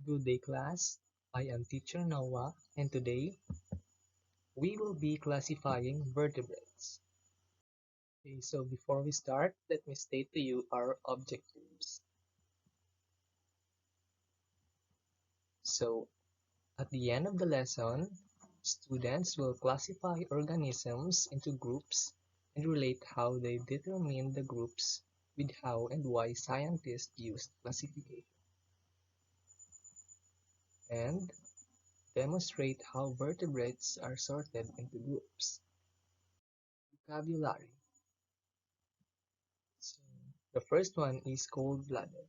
Good day, class. I am teacher Noah, and today we will be classifying vertebrates. Okay, so before we start, let me state to you our objectives. So, at the end of the lesson, students will classify organisms into groups and relate how they determine the groups with how and why scientists use classification, and demonstrate how vertebrates are sorted into groups. Vocabulary. So, the first one is cold-blooded.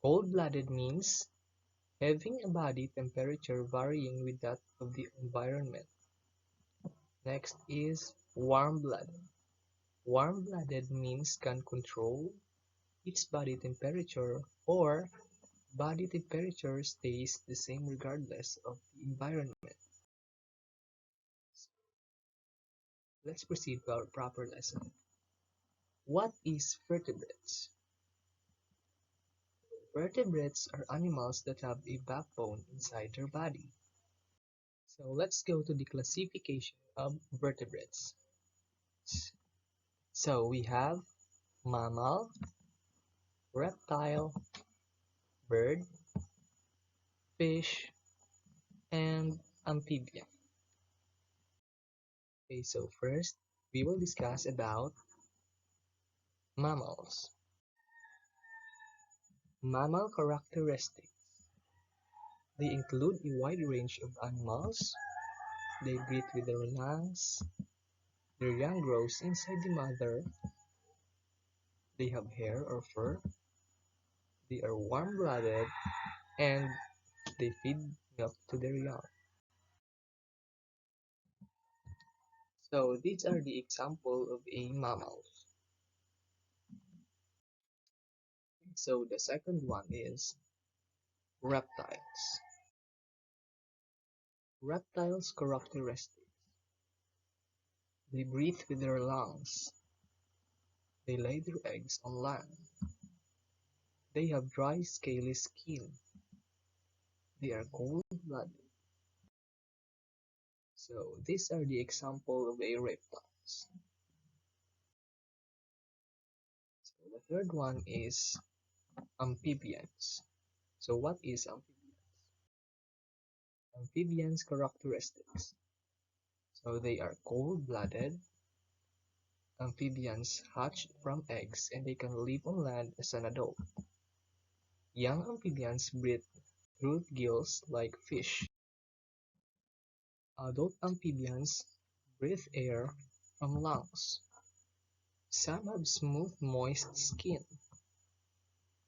Cold-blooded means having a body temperature varying with that of the environment. Next is warm-blooded. Warm-blooded means can control its body temperature, or body temperature stays the same regardless of the environment. Let's proceed to our proper lesson. What is vertebrates? Vertebrates are animals that have a backbone inside their body. So let's go to the classification of vertebrates. So we have mammal, reptile, bird, fish, and amphibian. Okay, so first we will discuss about mammals. Mammal characteristics. They include a wide range of animals. They breathe with their lungs. Their young grows inside the mother. They have hair or fur. They are warm-blooded, and they feed milk to their young. So these are the example of a mammal. So the second one is reptiles. Reptiles' characteristics. They breathe with their lungs. They lay their eggs on land. They have dry, scaly skin. They are cold-blooded. So these are the example of a reptiles. So the third one is amphibians. So what is amphibians? Amphibians' characteristics. So they are cold-blooded. Amphibians hatch from eggs and they can live on land as an adult. Young amphibians breathe through gills like fish. Adult amphibians breathe air from lungs. Some have smooth, moist skin.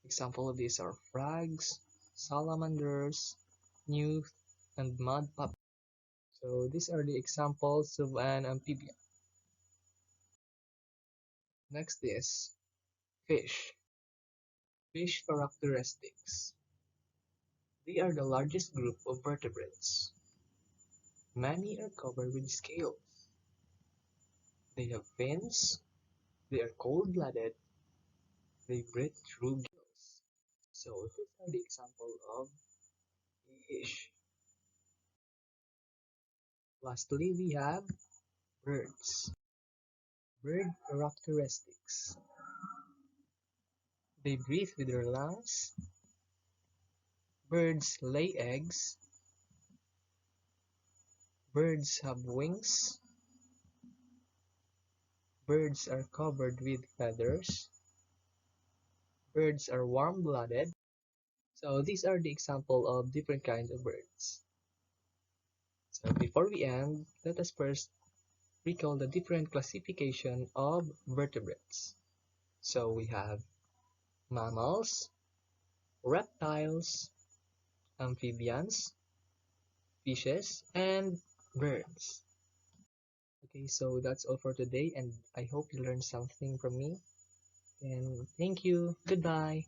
Examples of these are frogs, salamanders, newt, and mud puppies. So these are the examples of an amphibian. Next is fish. Fish characteristics. They are the largest group of vertebrates. Many are covered with scales. They have fins. They are cold-blooded. They breathe through gills. So these are the example of fish. Lastly, we have birds. Bird characteristics. They breathe with their lungs. Birds lay eggs. Birds have wings. Birds are covered with feathers. Birds are warm-blooded. So these are the example of different kinds of birds. So before we end, let us first recall the different classification of vertebrates. So we have mammals, reptiles, amphibians, fishes, and birds. Okay, so that's all for today, and I hope you learned something from me. And thank you. Goodbye.